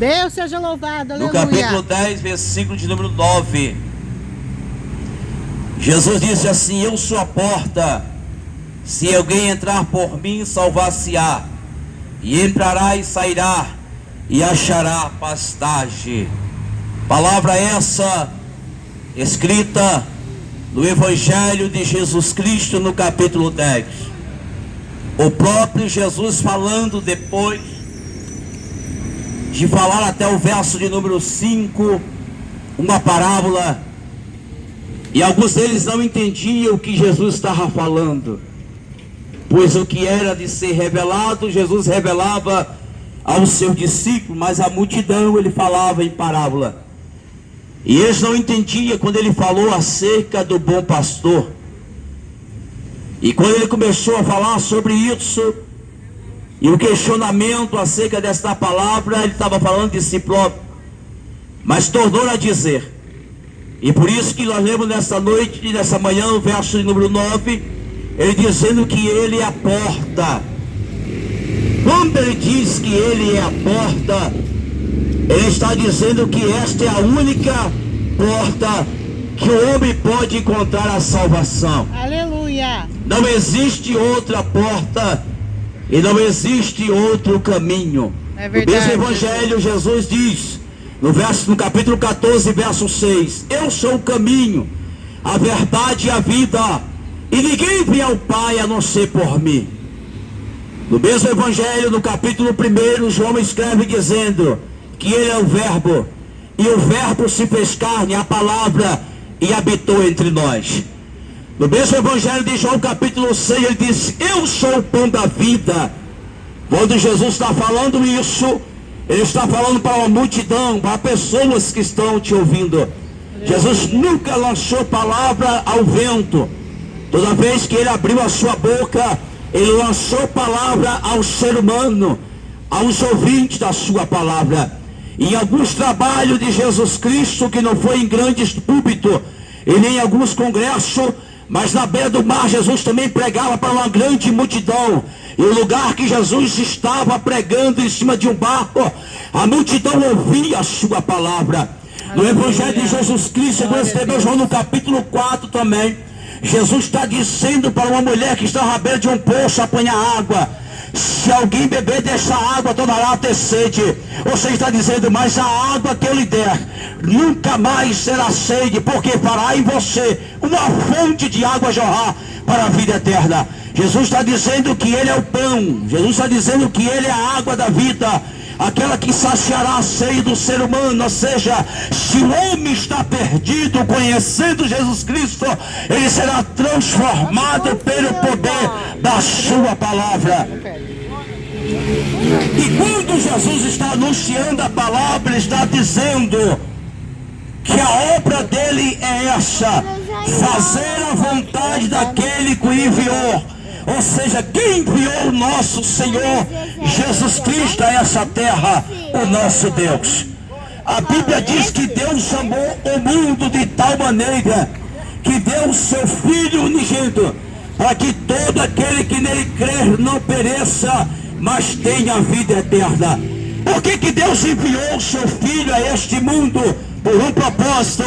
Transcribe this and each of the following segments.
Deus seja louvado, aleluia. No capítulo 10, versículo de número 9. Jesus disse assim: eu sou a porta. Se alguém entrar por mim, salvar-se-á, e entrará e sairá, e achará pastagem. Palavra essa escrita no Evangelho de Jesus Cristo, no capítulo 10. O próprio Jesus falando, depois de falar até o verso de número 5, uma parábola, e alguns deles não entendiam o que Jesus estava falando, pois o que era de ser revelado, Jesus revelava aos seus discípulos, mas a multidão ele falava em parábola. E eles não entendiam quando ele falou acerca do bom pastor. E quando ele começou a falar sobre isso, e o questionamento acerca desta palavra, ele estava falando de si próprio, mas tornou a dizer. E por isso que nós lemos nessa noite e nessa manhã, o verso de número 9, ele dizendo que ele é a porta. Quando ele diz que ele é a porta, ele está dizendo que esta é a única porta que o homem pode encontrar a salvação. Aleluia. Não existe outra porta e não existe outro caminho. É no verdade. mesmo Evangelho, Jesus diz, no capítulo 14, verso 6, eu sou o caminho, a verdade e a vida, e ninguém vem ao Pai a não ser por mim. No mesmo Evangelho, no capítulo 1, João escreve dizendo que ele é o Verbo, e o Verbo se fez carne, a palavra, e habitou entre nós. No mesmo Evangelho de João, capítulo 6, ele diz, eu sou o pão da vida. Quando Jesus está falando isso, ele está falando para uma multidão, para pessoas que estão te ouvindo. Jesus nunca lançou palavra ao vento. Toda vez que ele abriu a sua boca, ele lançou palavra ao ser humano, aos ouvintes da sua palavra. Em alguns trabalhos de Jesus Cristo, que não foi em grandes púlpitos, e nem em alguns congressos, mas na beira do mar, Jesus também pregava para uma grande multidão. E o lugar que Jesus estava pregando em cima de um barco, a multidão ouvia a sua palavra. No Evangelho de Jesus Cristo, nós escrevemos no capítulo 4 também, Jesus está dizendo para uma mulher que estava à beira de um poço apanhar água: se alguém beber dessa água, tornará a ter sede. Você está dizendo, mas a água que eu lhe der nunca mais será sede, porque fará em você uma fonte de água jorrar para a vida eterna. Jesus está dizendo que ele é o pão. Jesus está dizendo que ele é a água da vida, aquela que saciará a sede do ser humano. Ou seja, se o homem está perdido, conhecendo Jesus Cristo, ele será transformado pelo poder da sua palavra. E quando Jesus está anunciando a palavra, ele está dizendo que a obra dele é essa: fazer a vontade daquele que o enviou. Ou seja, quem enviou o nosso Senhor Jesus Cristo a essa terra? O nosso Deus. A Bíblia diz que Deus amou o mundo de tal maneira que deu o seu Filho unigênito, para que todo aquele que nele crer não pereça, mas tenha vida eterna. Por que Deus enviou o seu Filho a este mundo? Por um propósito: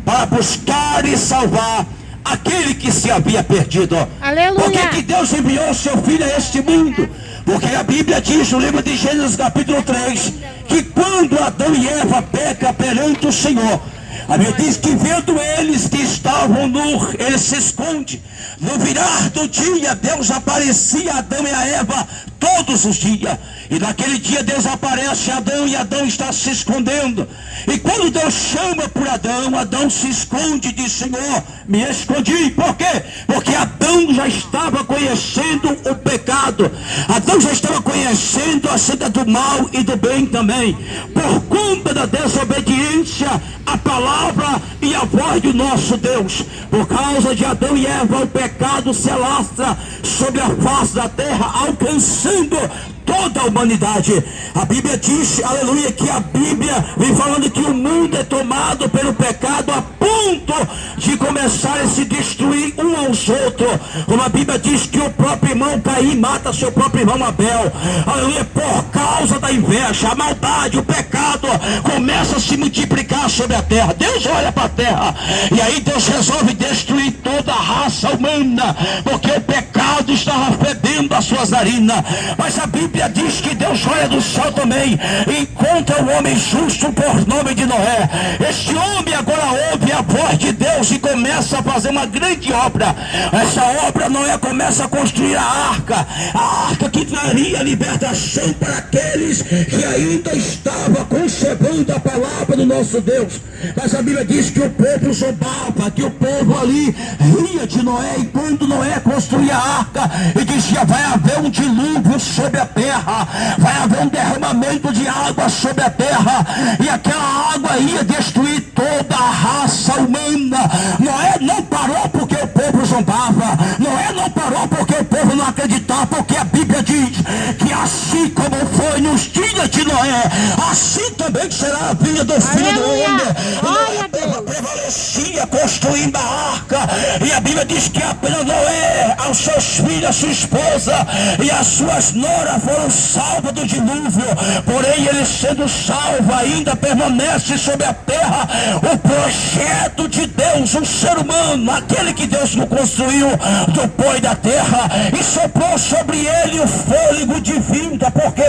para buscar e salvar aquele que se havia perdido. Aleluia. Por que Deus enviou o seu Filho a este mundo? Porque a Bíblia diz no livro de Gênesis capítulo 3, que quando Adão e Eva pecam perante o Senhor, a Bíblia diz que vendo eles que estavam nus, eles se escondem. No virar do dia, Deus aparecia a Adão e a Eva todos os dias. E naquele dia Deus aparece a Adão e Adão está se escondendo. E quando Deus chama por Adão, Adão se esconde e diz: Senhor, me escondi. Por quê? Porque Adão já estava conhecendo o pecado. Adão já estava conhecendo acerca do mal e do bem também. Por conta da desobediência à palavra e à voz do nosso Deus. Por causa de Adão e Eva, o pecado se alastra sobre a face da terra, alcançando toda a humanidade. A Bíblia diz, aleluia, que a Bíblia vem falando que o mundo é tomado pelo pecado a ponto de começar a se destruir um aos outros. Como a Bíblia diz que o próprio irmão Caim mata seu próprio irmão Abel, aleluia, por causa da inveja, a maldade, o pecado começa a se multiplicar sobre a terra. Deus olha para a terra e aí Deus resolve destruir toda a raça humana, porque o pecado estava fedendo as suas narinas. Mas a Bíblia diz que Deus olha do céu também e encontra um homem justo por nome de Noé. Este homem agora ouve a voz de Deus e começa a fazer uma grande obra. Essa obra, Noé começa a construir a arca que traria libertação para aqueles que ainda estavam concebendo a palavra do nosso Deus. Mas a Bíblia diz que o povo zombava, que o povo ali ria de Noé, e quando Noé construía a arca e dizia: vai haver um dilúvio sobre a terra, vai haver um derramamento de água sobre a terra, e aquela água ia destruir toda a raça humana. Noé não parou porque o povo zombava, Noé não parou porque o povo não acreditava, porque a Bíblia diz que assim como foi nos dias de Noé, assim também será a vida do Filho do Homem. Noé prevalecia construindo a arca, e a Bíblia diz que apenas Noé, aos seus filhos, a sua esposa e as suas noras foram salvos do dilúvio. Porém, ele sendo salvo ainda permanece sobre a terra o projeto de Deus, um ser humano, aquele que Deus não construiu do pó da terra e soprou sobre ele o fôlego de vida, porque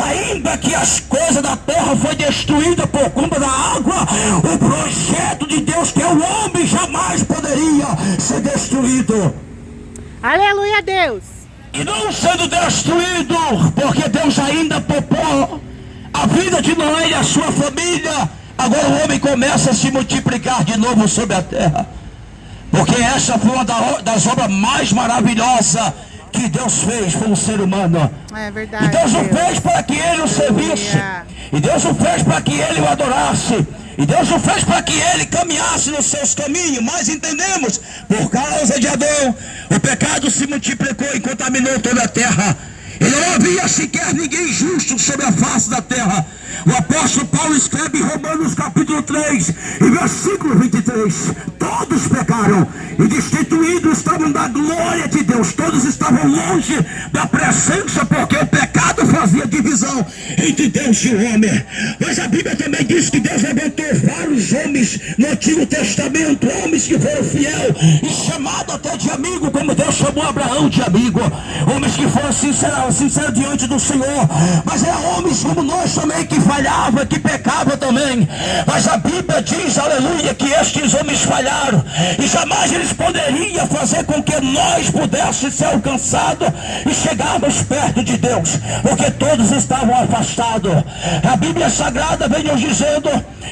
ainda que as coisas da terra foi destruída por conta da água, o projeto de Deus, que é o homem, jamais poderia ser destruído. Aleluia, Deus. E não sendo destruído, porque Deus ainda poupou a vida de Noé e a sua família, agora o homem começa a se multiplicar de novo sobre a terra. Porque essa foi uma das obras mais maravilhosas que Deus fez, foi um ser humano. É verdade. E Deus o fez para que ele o servisse. E Deus o fez para que ele o adorasse. E Deus o fez para que ele caminhasse nos seus caminhos. Mas entendemos, por causa de Adão, o pecado se multiplicou e contaminou toda a terra. E não havia sequer ninguém justo sobre a face da terra. O apóstolo Paulo escreve em Romanos capítulo 3, e versículo 23, todos pecaram e destituídos estavam da glória de Deus, todos estavam longe da presença, porque o pecado fazia divisão entre Deus e o homem. Mas a Bíblia também diz que Deus levantou vários homens no Antigo Testamento, homens que foram fiéis e chamados até de amigo, como Deus chamou Abraão de amigo, homens que foram sinceros diante do Senhor. Mas eram homens como nós também, que falhava, que pecava também. Mas a Bíblia diz, aleluia, que estes homens falharam e jamais eles poderiam fazer com que nós pudéssemos ser alcançados e chegarmos perto de Deus, porque todos estavam afastados. A Bíblia Sagrada vem nos dizendo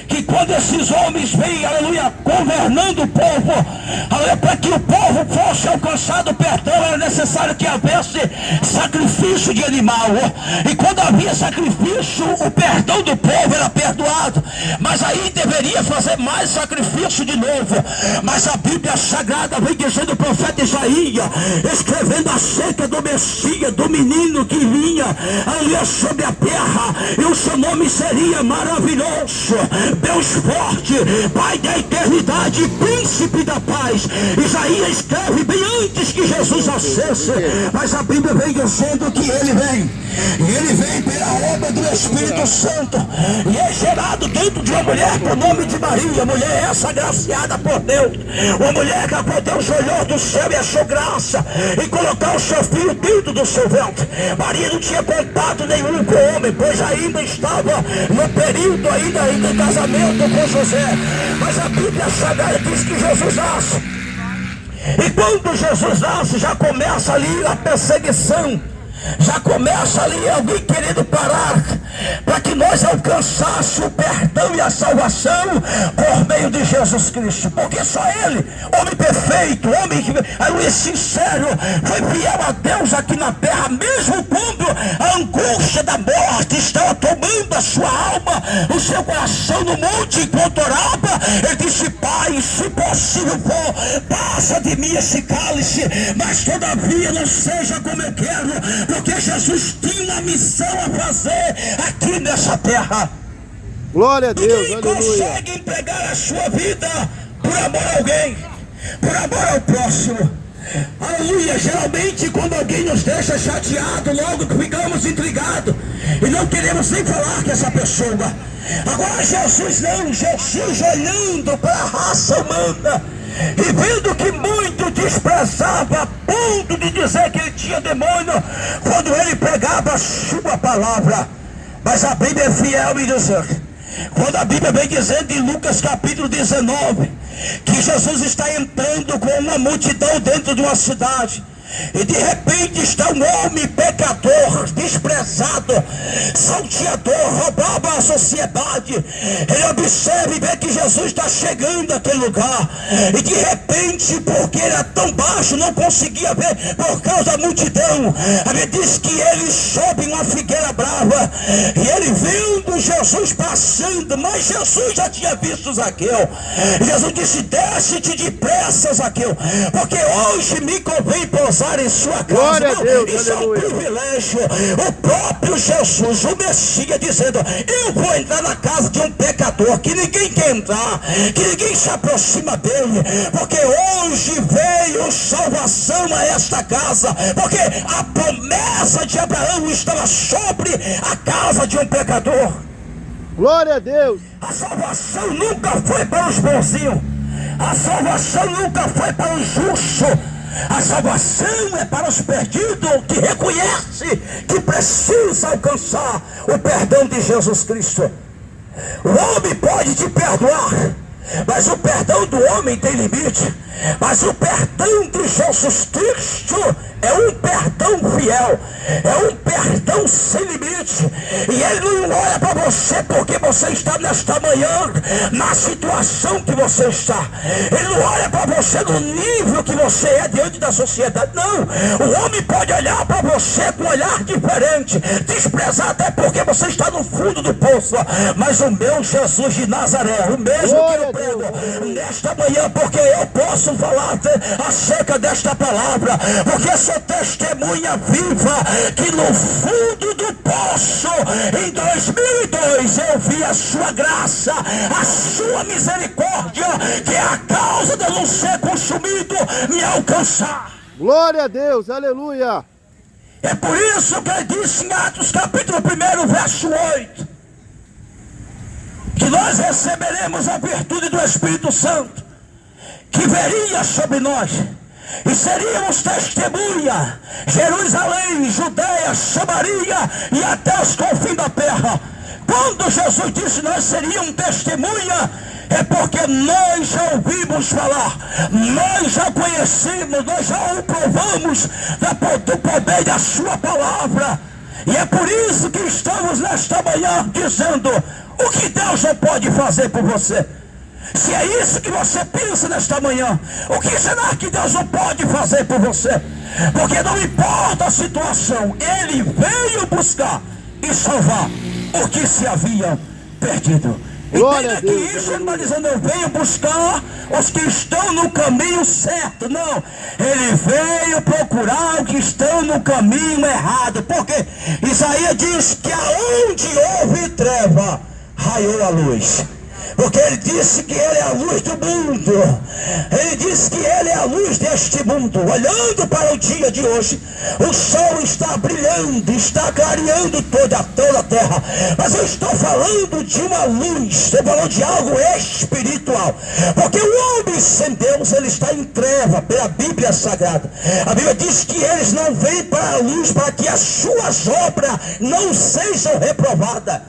que quando esses homens vêm, aleluia, governando o povo, aleluia, para que o povo fosse alcançado perdão, era necessário que houvesse sacrifício de animal. E quando havia sacrifício, o perdão do povo era perdoado. Mas aí deveria fazer mais sacrifício de novo. Mas a Bíblia Sagrada vem dizendo, o profeta Isaías, escrevendo acerca do Messias, do menino que vinha ali sobre a terra, e o seu nome seria maravilhoso, Deus forte, Pai da eternidade, príncipe da paz. Isaías escreve bem antes que Jesus nascesse, mas a Bíblia vem dizendo que ele vem, e ele vem pela obra do Espírito Santo, e é gerado dentro de uma mulher por nome de Maria, mulher essa agraciada por Deus, uma mulher que por Deus olhou do céu e achou graça e colocar o seu filho dentro do seu ventre. Maria não tinha contato nenhum com o homem, pois ainda estava no período ainda de casamento com José. Mas a Bíblia Sagrada diz que Jesus nasce, e quando Jesus nasce, já começa ali a perseguição, já começa ali alguém querendo parar para que nós alcançássemos o perdão e a salvação por meio de Jesus Cristo, porque só Ele, homem perfeito, homem que sincero, foi fiel a Deus aqui na terra, mesmo quando a angústia da morte estava tomando a sua alma, o seu coração no monte, enquanto orava, ele disse: Pai, se possível for, passa de mim esse cálice, mas todavia não seja como eu quero, porque Jesus tinha uma missão a fazer aqui nessa terra. Glória a Deus, ninguém aleluia. consegue entregar a sua vida por amor a alguém, por amor ao próximo. Aleluia. Geralmente quando alguém nos deixa chateado, logo ficamos intrigados e não queremos nem falar com essa pessoa. Agora Jesus não, Jesus olhando para a raça humana e vendo que muito desprezava, a ponto de dizer que ele tinha demônio, quando ele pregava a sua palavra. Mas a Bíblia é fiel em dizer, quando a Bíblia vem dizendo em Lucas capítulo 19, que Jesus está entrando com uma multidão dentro de uma cidade, e de repente está um homem pecador, desprezado, salteador, roubava a sociedade. Ele observa e vê que Jesus está chegando àquele lugar, e de repente, porque ele era tão baixo, não conseguia ver por causa da multidão, a Bíblia diz que ele sobe em uma figueira brava, e ele vendo Jesus passando, mas Jesus já tinha visto Zaqueu, e Jesus disse: desce-te depressa, Zaqueu, porque hoje me convém pousar em sua casa. Glória a Deus, isso aleluia. É um privilégio. O próprio Jesus, o Messias, dizendo: eu vou entrar na casa de um pecador que ninguém quer entrar, que ninguém se aproxima dele, porque hoje veio salvação a esta casa, porque a promessa de Abraão estava sobre a casa de um pecador. Glória a Deus. A salvação nunca foi para os bonzinhos, a salvação nunca foi para os justos. A salvação é para os perdidos, que reconhece que precisa alcançar o perdão de Jesus Cristo. O homem pode te perdoar, mas o perdão do homem tem limite. Mas o perdão de Jesus Cristo é um perdão fiel, é um perdão sem limite. E ele não olha para você porque você está nesta manhã na situação que você está. Ele não olha para você no nível que você é diante da sociedade. Não, o homem pode olhar para você com um olhar diferente, desprezar até porque você está no fundo do poço. Mas o meu Jesus de Nazaré, o mesmo que eu prego nesta manhã, porque eu posso falar acerca desta palavra, porque sou testemunha viva que no fundo do poço, em 2002, eu vi a sua graça, a sua misericórdia, que é a causa de eu não ser consumido, me alcançar. Glória a Deus, aleluia. É por isso que ele disse em Atos capítulo 1, verso 8, que nós receberemos a virtude do Espírito Santo, que veria sobre nós, e seríamos testemunha, Jerusalém, Judeia, Samaria e até os confins da terra. Quando Jesus disse nós seríamos testemunha, é porque nós já ouvimos falar, nós já conhecemos, nós já o provamos do poder da sua palavra. E é por isso que estamos nesta manhã dizendo: o que Deus não pode fazer por você? Se é isso que você pensa nesta manhã, o que será que Deus não pode fazer por você? Porque não importa a situação, Ele veio buscar e salvar o que se haviam perdido. Glória Entenda que isso ele está dizendo: eu venho buscar os que estão no caminho certo. Não, ele veio procurar os que estão no caminho errado. Porque Isaías diz que aonde houve treva, raiou a luz. Porque ele disse que ele é a luz do mundo. Ele disse que ele é a luz deste mundo. Olhando para o dia de hoje, o sol está brilhando, está clareando toda a terra. Mas eu estou falando de uma luz, estou falando de algo espiritual. Porque o homem sem Deus, ele está em treva, pela Bíblia Sagrada. A Bíblia diz que eles não vêm para a luz para que as suas obras não sejam reprovadas.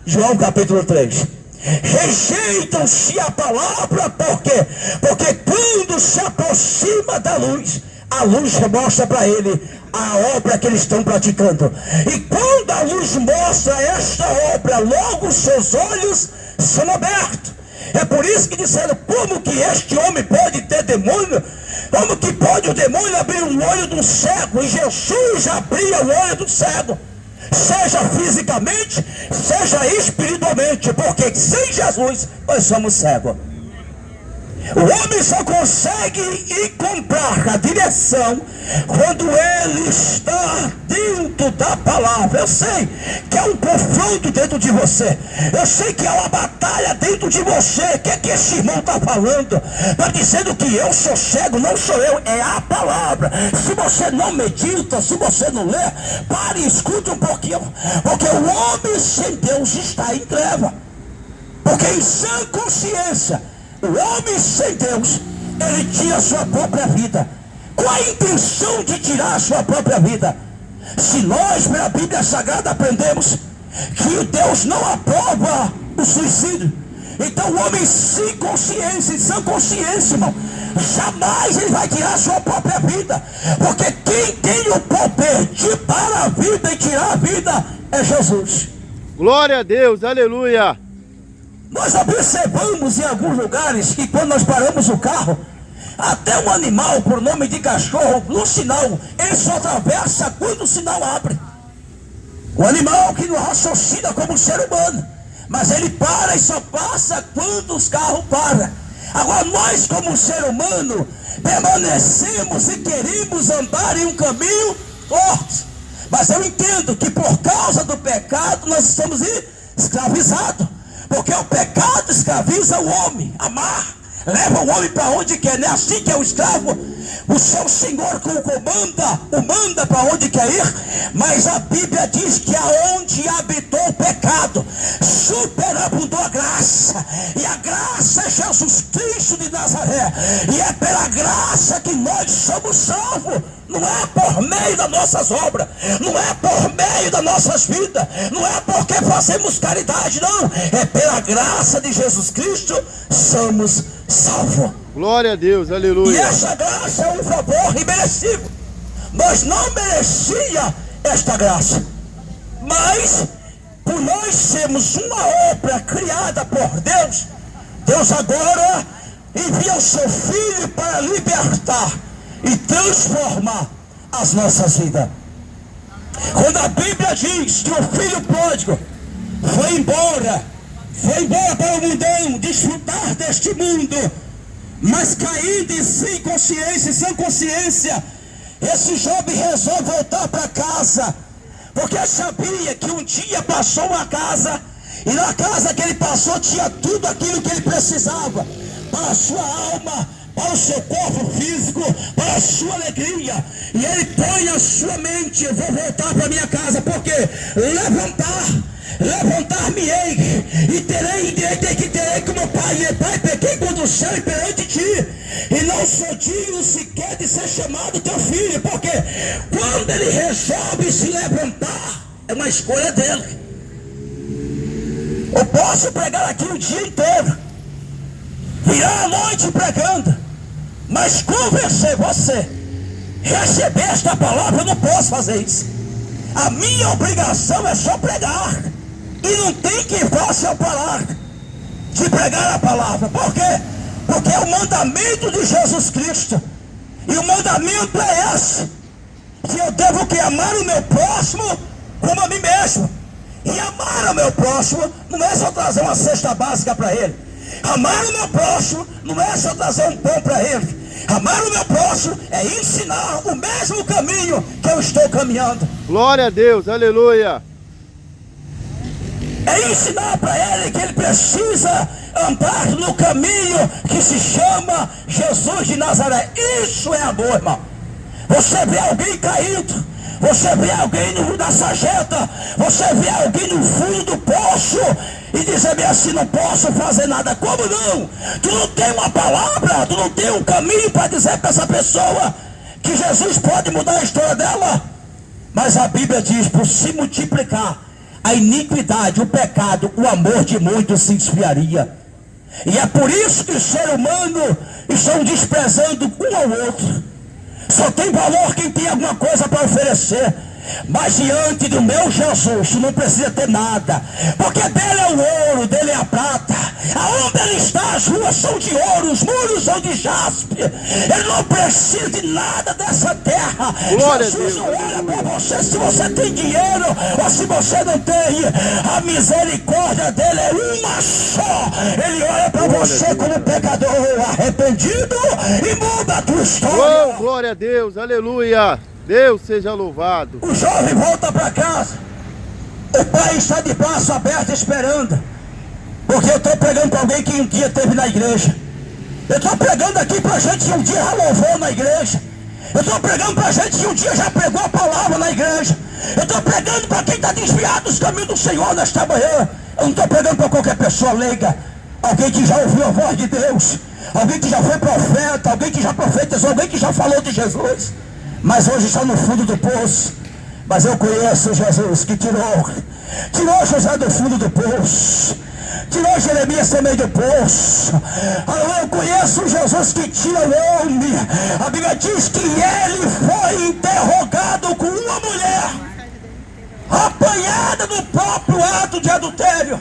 João capítulo 3. Rejeitam-se a palavra, por quê? Porque quando se aproxima da luz, a luz mostra para ele a obra que eles estão praticando. E quando a luz mostra esta obra, logo os seus olhos são abertos. É por isso que disseram: como que este homem pode ter demônio? Como que pode o demônio abrir o olho do cego? E Jesus abria o olho do cego, seja fisicamente, seja espiritualmente, porque sem Jesus nós somos cegos. O homem só consegue encontrar a direção quando ele está dentro da palavra. Eu sei que há um confronto dentro de você. Eu sei que há uma batalha dentro de você. O que é que esse irmão está falando? Está dizendo que eu sou cego. Não sou eu, é a palavra. Se você não medita, se você não lê, pare e escute um pouquinho. Porque o homem sem Deus está em treva. Porque em sã consciência, o homem sem Deus, ele tira a sua própria vida. Qual a intenção de tirar a sua própria vida? Se nós, pela Bíblia Sagrada, aprendemos que Deus não aprova o suicídio, então o homem sem consciência, em sã consciência, irmão, jamais ele vai tirar a sua própria vida. Porque quem tem o poder de parar a vida e tirar a vida é Jesus. Glória a Deus, aleluia. Nós observamos em alguns lugares que quando nós paramos o carro, até um animal por nome de cachorro, no sinal, ele só atravessa quando o sinal abre. O animal que não raciocina como um ser humano, mas ele para e só passa quando os carros param. Agora nós, como ser humano, permanecemos e queremos andar em um caminho torto. Mas eu entendo que por causa do pecado nós estamos escravizados. Porque o pecado escraviza o homem, amarra, leva o homem para onde quer. Não é assim que é o escravo. O seu senhor o manda para onde quer ir. Mas a Bíblia diz que aonde habitou o pecado, superabundou a graça. E a graça é Jesus Cristo de Nazaré. E é pela graça que nós somos salvos. Não é por meio das nossas obras, não é por meio das nossas vidas, não é porque fazemos caridade, não. É pela graça de Jesus Cristo somos salvos. Glória a Deus, aleluia. E essa graça é um favor imerecido. Nós não merecia esta graça, mas por nós sermos uma obra criada por Deus, Deus agora envia o seu Filho para libertar e transformar as nossas vidas. Quando a Bíblia diz que o filho pródigo foi embora para o mundão, desfrutar deste mundo, mas caindo em sem consciência, sem consciência, esse jovem resolve voltar para casa, porque sabia que um dia passou uma casa, e na casa que ele passou tinha tudo aquilo que ele precisava para a sua alma, para o seu corpo físico, para a sua alegria. E ele põe a sua mente: eu vou voltar para minha casa, porque levantar-me-ei, e terei como pai. E pai, pequei contra o céu e perante ti, e não sou digno sequer de ser chamado teu filho. Porque quando ele resolve se levantar, é uma escolha dele. Eu posso pregar aqui o dia inteiro, virar a noite pregando, mas convencer você, receber esta palavra, eu não posso fazer isso. A minha obrigação é só pregar, e não tem quem faça eu parar de pregar a palavra. Por quê? Porque é o mandamento de Jesus Cristo, e o mandamento é esse, que eu devo que amar o meu próximo como a mim mesmo. E amar o meu próximo não é só trazer uma cesta básica para ele. Amar o meu próximo não é só trazer um pão para ele. Amar o meu próximo é ensinar o mesmo caminho que eu estou caminhando. Glória a Deus, aleluia. É ensinar para ele que ele precisa andar no caminho que se chama Jesus de Nazaré. Isso é amor, irmão. Você vê alguém caído, você vê alguém na sarjeta, você vê alguém no fundo do poço e dizer bem assim: não posso fazer nada. Como não? Tu não tem uma palavra, tu não tem um caminho para dizer para essa pessoa que Jesus pode mudar a história dela. Mas a Bíblia diz: por se multiplicar a iniquidade, o pecado, o amor de muitos se esfriaria. E é por isso que os seres humanos estão desprezando um ao outro. Só tem valor quem tem alguma coisa para oferecer. Mas diante do meu Jesus, tu não precisa ter nada, porque dele é o ouro, dele é a prata. Aonde ele está, as ruas são de ouro, os muros são de jaspe. Ele não precisa de nada dessa terra. Glória Jesus a Deus, não olha aleluia. para você se você tem dinheiro ou se você não tem. A misericórdia dele é uma só. Ele olha para Glória você a Deus. como pecador arrependido e muda a tua Oh, história. glória a Deus, aleluia. Deus seja louvado. O jovem volta para casa. O pai está de braço aberto esperando. Porque eu estou pregando para alguém que um dia esteve na igreja. Eu estou pregando aqui para gente que um dia já louvou na igreja. Eu estou pregando para gente que um dia já pregou a palavra na igreja. Eu estou pregando para quem está desviado dos caminhos do Senhor nesta manhã. Eu não estou pregando para qualquer pessoa leiga. Alguém que já ouviu a voz de Deus. Alguém que já foi profeta. Alguém que já profetizou. Alguém que já falou de Jesus. Mas hoje está no fundo do poço. Mas eu conheço Jesus que tirou José do fundo do poço, tirou Jeremias também do poço. Eu conheço Jesus que tira o homem. A Bíblia diz que ele foi interrogado com uma mulher apanhada no próprio ato de adultério.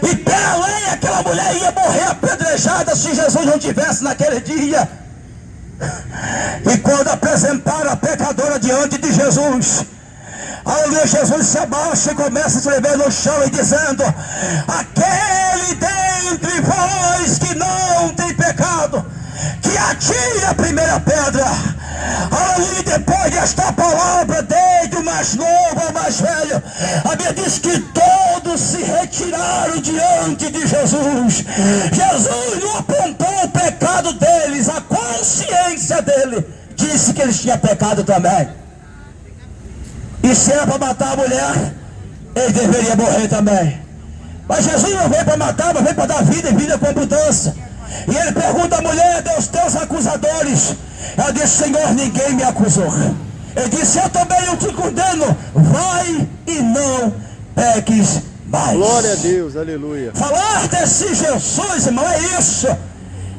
E pela lei aquela mulher ia morrer apedrejada se Jesus não tivesse naquele dia. E quando apresentaram a pecadora diante de Jesus, aleluia, Jesus se abaixa e começa a escrever no chão e dizendo: aquele dentre vós que não tem pecado, que atire a primeira pedra. Aleluia, depois desta palavra, desde o mais novo ao mais velho, a Bíblia diz que todos se retiraram diante de Jesus. Jesus não apontou o pecado deles, a consciência dele disse que eles tinham pecado também. E se era para matar a mulher, ele deveria morrer também. Mas Jesus não veio para matar, mas veio para dar vida e vida com abundância. E ele pergunta à mulher: dos teus acusadores? Ela disse: Senhor, ninguém me acusou. Ele disse: eu também não te condeno. Vai e não peques mais. Glória a Deus, aleluia. Falar desse Jesus, irmão, é isso.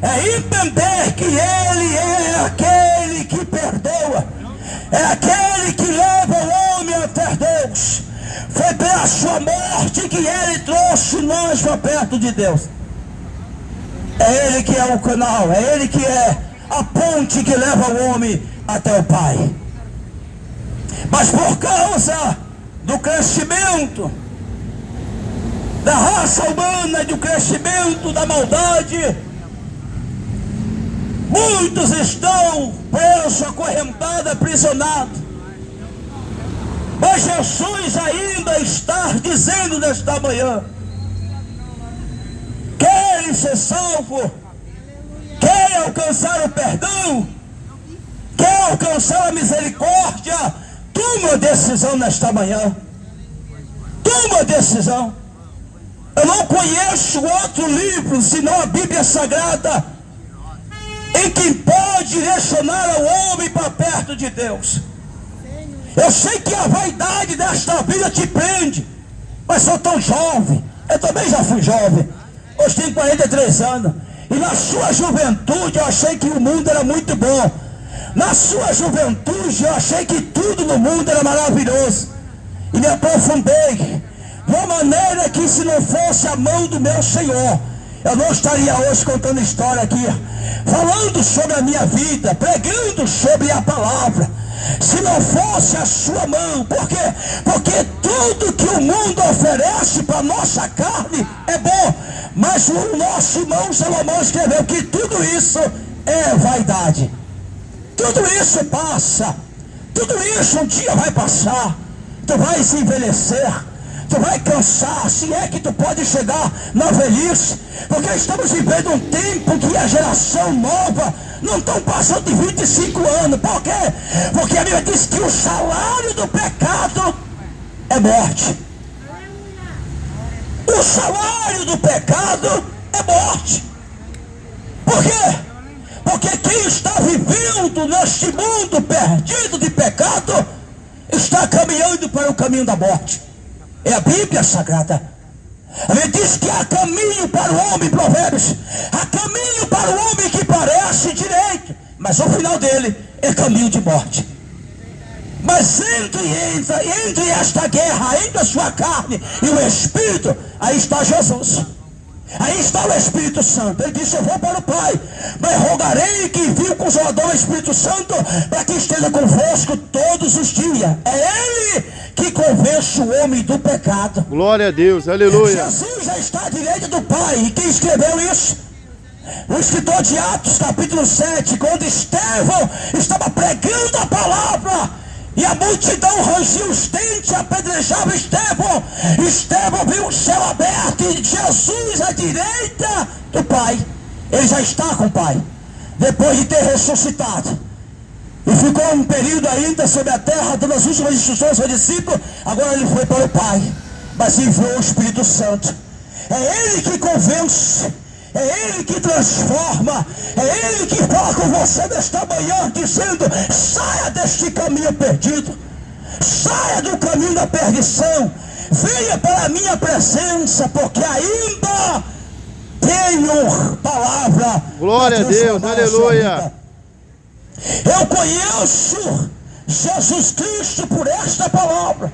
É entender que ele é aquele que perdoa. É aquele que leva o homem até Deus. Foi pela sua morte que ele trouxe nós para perto de Deus. É ele que é o canal, é ele que é a ponte que leva o homem até o Pai. Mas por causa do crescimento da raça humana, do crescimento da maldade, muitos estão presos, acorrentados, aprisionados. Mas Jesus ainda está dizendo nesta manhã: querem ser salvo, querem alcançar o perdão, querem alcançar a misericórdia. Toma uma decisão nesta manhã. Toma uma decisão. Eu não conheço outro livro senão a Bíblia Sagrada em que pode direcionar o homem para perto de Deus. Eu sei que a vaidade desta vida te prende, mas sou tão jovem. Eu também já fui jovem. Hoje tenho 43 anos. E na sua juventude eu achei que o mundo era muito bom. Na sua juventude eu achei que tudo no mundo era maravilhoso. E me aprofundei de uma maneira que, se não fosse a mão do meu Senhor, eu não estaria hoje contando história aqui, falando sobre a minha vida, pregando sobre a palavra. Se não fosse a sua mão. Por quê? Porque tudo que o mundo oferece para a nossa carne é bom. Mas o nosso irmão Salomão escreveu que tudo isso é vaidade. Tudo isso passa. Tudo isso um dia vai passar. Tu vai se envelhecer. Tu vai cansar, se é que tu pode chegar na velhice. Porque estamos vivendo um tempo que a geração nova não estão passando de 25 anos. Por quê? Porque a Bíblia diz que o salário do pecado é morte. O salário do pecado é morte. Por quê? Porque quem está vivendo neste mundo perdido de pecado está caminhando para o caminho da morte. É a Bíblia Sagrada. Ele diz que há caminho para o homem, Provérbios. Há caminho para o homem que parece direito, mas o final dele é caminho de morte. Mas entre esta guerra, entre a sua carne e o Espírito, aí está Jesus. Aí está o Espírito Santo. Ele disse: eu vou para o Pai, mas rogarei que envie o Consolador, o Espírito Santo, para que esteja convosco todos os dias. É Ele que convence o homem do pecado. Glória a Deus, aleluia. Jesus já está à direita do Pai. E quem escreveu isso? O escritor de Atos, capítulo 7, quando Estevão estava pregando a palavra, e a multidão rangia os dentes, apedrejava Estevão. Estevão viu o céu aberto e Jesus à direita do Pai. Ele já está com o Pai, depois de ter ressuscitado. E ficou um período ainda sobre a terra, dando as últimas instruções ao seu discípulo. Agora ele foi para o Pai, mas enviou o Espírito Santo. É Ele que convence, é Ele que transforma, é Ele que fala com você nesta manhã, dizendo: saia deste caminho perdido, saia do caminho da perdição, venha para a minha presença, porque ainda tenho palavra. Glória a Deus, aleluia. Eu conheço Jesus Cristo por esta palavra,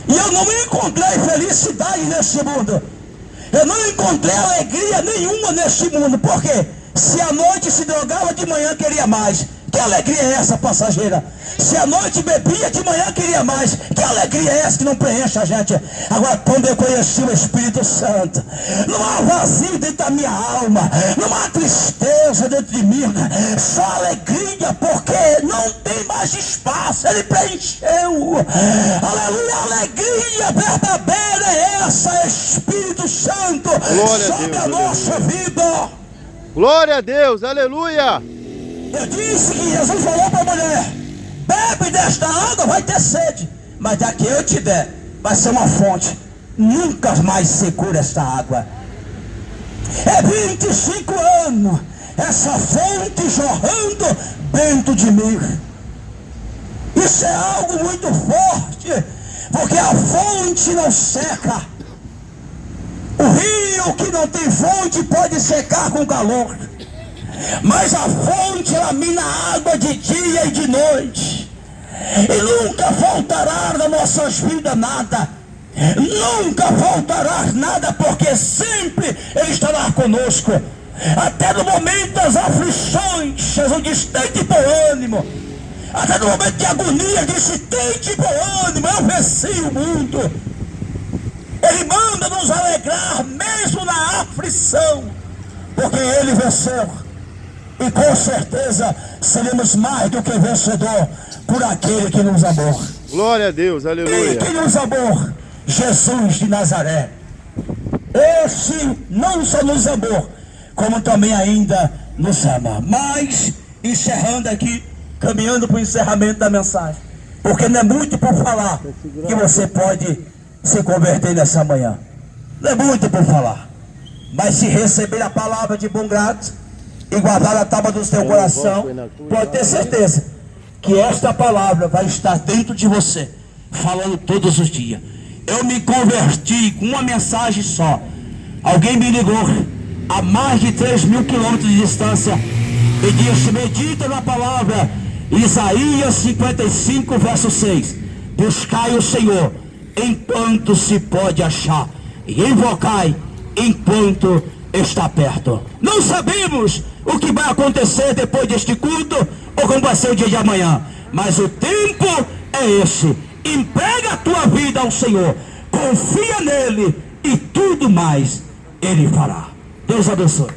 e eu não encontrei felicidade nesse mundo. Eu não encontrei alegria nenhuma neste mundo. Por quê? Se à noite se drogava, de manhã queria mais. Que alegria é essa passageira? Se à noite bebia, de manhã queria mais. Que alegria é essa que não preenche a gente? Agora, quando eu conheci o Espírito Santo, não há vazio dentro da minha alma, não há tristeza dentro de mim, só alegria, porque não tem mais espaço. Ele preencheu. Aleluia, a alegria verdadeira é essa, Espírito Santo, sobre a nossa vida. Glória a Deus, aleluia. Eu disse que Jesus falou para a mulher: bebe desta água, vai ter sede, mas daqui eu te der, vai ser uma fonte, nunca mais secura esta água. É 25 anos essa fonte jorrando dentro de mim. Isso é algo muito forte, porque a fonte não seca. O rio que não tem fonte pode secar com calor, mas a fonte, ela mina água de dia e de noite, e nunca faltará nas nossas vidas nada, nunca faltará nada, porque sempre Ele estará conosco, até no momento das aflições. Jesus disse: tente bom ânimo. Até no momento de agonia, disse: tente bom ânimo, eu venci o mundo. Ele manda nos alegrar mesmo na aflição, porque Ele venceu. E com certeza seremos mais do que vencedor por aquele que nos amou. Glória a Deus, aleluia. E que nos amou, Jesus de Nazaré. Esse não só nos amou, como também ainda nos ama. Mas, encerrando aqui, caminhando para o encerramento da mensagem, porque não é muito por falar que você pode se converter nessa manhã. Não é muito por falar, mas se receber a palavra de bom grado e guardar a tábua do seu coração, pode ter certeza que esta palavra vai estar dentro de você, falando todos os dias. Eu me converti com uma mensagem só. Alguém me ligou a mais de 3.000 quilômetros de distância e disse: medita na palavra Isaías 55, verso 6. Buscai o Senhor enquanto se pode achar, e invocai enquanto está perto. Não sabemos o que vai acontecer depois deste culto, ou como vai ser o dia de amanhã, mas o tempo é esse. Entrega a tua vida ao Senhor, confia nele, e tudo mais Ele fará. Deus abençoe.